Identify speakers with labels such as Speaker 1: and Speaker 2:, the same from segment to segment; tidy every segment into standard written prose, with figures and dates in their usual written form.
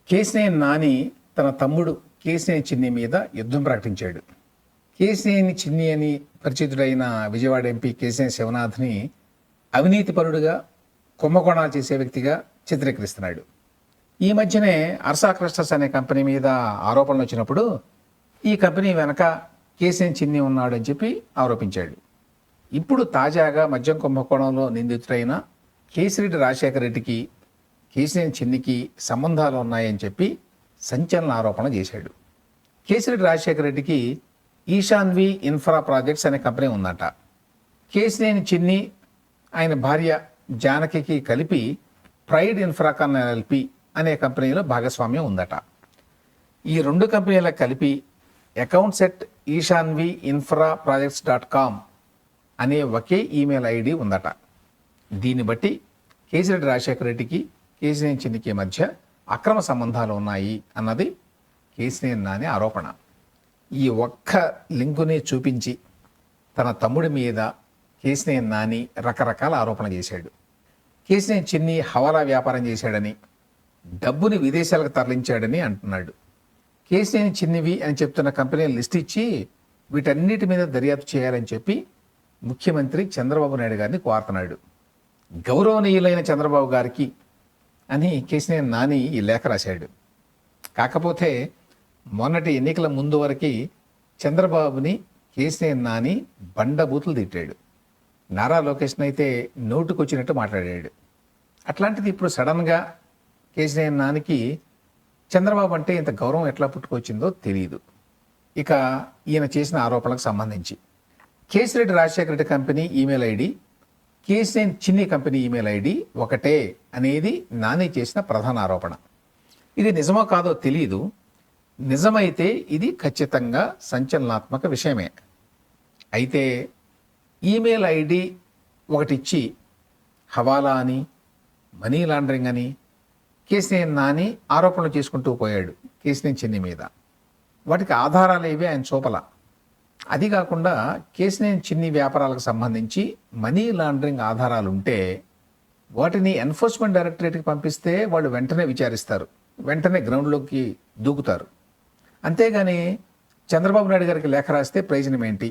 Speaker 1: కేశినేని నాని తన తమ్ముడు కేశినేని చిన్ని మీద యుద్ధం ప్రకటించాడు. కేశినేని చిన్ని అని పరిచితుడైన విజయవాడ ఎంపీ కేశినేని శివనాథ్ని అవినీతిపరుడుగా, కుంభకోణాలు చేసే వ్యక్తిగా చిత్రీకరిస్తున్నాడు. ఈ మధ్యనే అర్సా క్లస్టర్స్ అనే కంపెనీ మీద ఆరోపణలు వచ్చినప్పుడు ఈ కంపెనీ వెనక కేశినేని చిన్ని ఉన్నాడు అని చెప్పి ఆరోపించాడు. ఇప్పుడు తాజాగా మద్యం కుంభకోణంలో నిందితుడైన కేశిరెడ్డి రాజశేఖర రెడ్డికి కేశినేని చిన్నికి సంబంధాలు ఉన్నాయని చెప్పి సంచలన ఆరోపణ చేశాడు. కేశిరెడ్డి రాజశేఖర రెడ్డికి ఈశాన్వి ఇన్ఫ్రా ప్రాజెక్ట్స్ అనే కంపెనీ ఉందట. కేశినేని చిన్ని ఆయన భార్య జానకికి కలిపి ప్రైడ్ ఇన్ఫ్రాకాన్ ఎల్ఎల్పి అనే కంపెనీలో భాగస్వామ్యం ఉందట. ఈ రెండు కంపెనీలకు కలిపి అకౌంట్స్ ఎట్ ఈశాన్వి ఇన్ఫ్రా ప్రాజెక్ట్స్.com అనే ఒకే ఈమెయిల్ ఐడి ఉందట. దీన్ని బట్టి కేశిరెడ్డి రాజశేఖర రెడ్డికి కేశినేని చిన్నికి మధ్య అక్రమ సంబంధాలు ఉన్నాయి అన్నది కేశినేని నాని ఆరోపణ. ఈ ఒక్క లింకుని చూపించి తన తమ్ముడి మీద కేశినేని నాని రకరకాల ఆరోపణ చేశాడు. కేశినేని చిన్ని హవాలా వ్యాపారం చేశాడని, డబ్బుని విదేశాలకు తరలించాడని అంటున్నాడు. కేశినేని చిన్నివి అని చెప్తున్న కంపెనీలు లిస్ట్ ఇచ్చి వీటన్నిటి మీద దర్యాప్తు చేయాలని చెప్పి ముఖ్యమంత్రి చంద్రబాబు నాయుడు గారిని కోరుతున్నాడు. గౌరవనీయులైన చంద్రబాబు గారికి అని కేశినేని నాని ఈ లేఖ రాశాడు. కాకపోతే మొన్నటి ఎన్నికల ముందు వరకు చంద్రబాబుని కేశినేని నాని బండబూతులు తిట్టాడు. నారా లోకేష్ని అయితే నోటుకొచ్చినట్టు మాట్లాడాడు. అట్లాంటిది ఇప్పుడు సడన్గా కేశినేని నానికి చంద్రబాబు అంటే ఇంత గౌరవం ఎట్లా పుట్టుకొచ్చిందో తెలియదు. ఇక ఈయన చేసిన ఆరోపణలకు సంబంధించి Kesireddy Rajasekhara Reddy company email ID, Kesineni Chinni company email ID ఒకటే అనేది నాని చేసిన ప్రధాన ఆరోపణ. ఇది నిజమో కాదో తెలియదు. నిజమైతే ఇది ఖచ్చితంగా సంచలనాత్మక విషయమే. అయితే ఈమెయిల్ ఐడి ఒకటిచ్చి హవాలా అని, మనీ లాండరింగ్ అని కేశినేని నాని ఆరోపణలు చేసుకుంటూ పోయాడు కేశినేని చిన్ని మీద. వాటికి ఆధారాలు ఏవి ఆయన చూపల. అది కాకుండా కేశినేని చిన్ని వ్యాపారాలకు సంబంధించి మనీ లాండరింగ్ ఆధారాలు ఉంటే వాటిని ఎన్ఫోర్స్మెంట్ డైరెక్టరేట్కి పంపిస్తే వాళ్ళు వెంటనే విచారిస్తారు, వెంటనే గ్రౌండ్లోకి దూకుతారు. అంతేగాని చంద్రబాబు నాయుడు గారికి లేఖ రాస్తే ప్రయోజనం ఏంటి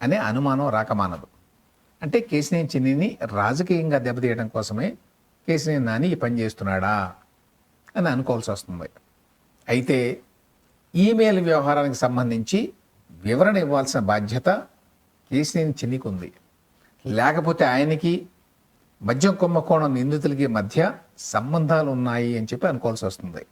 Speaker 1: అనే అనుమానం రాకమానదు. అంటే కేశినేని చిన్నిని రాజకీయంగా దెబ్బతీయడం కోసమే కేశినేని నాని ఈ పని చేస్తున్నాడా అని అనుకోవాల్సి వస్తుంది. అయితే ఈమెయిల్ వ్యవహారానికి సంబంధించి వివరణ ఇవ్వాల్సిన బాధ్యత కేశినేని చిన్నికి ఉంది. లేకపోతే ఆయనకి మద్యం కుంభకోణం నిందితులకి మధ్య సంబంధాలు ఉన్నాయి అని చెప్పి అనుకోవాల్సి వస్తుంది.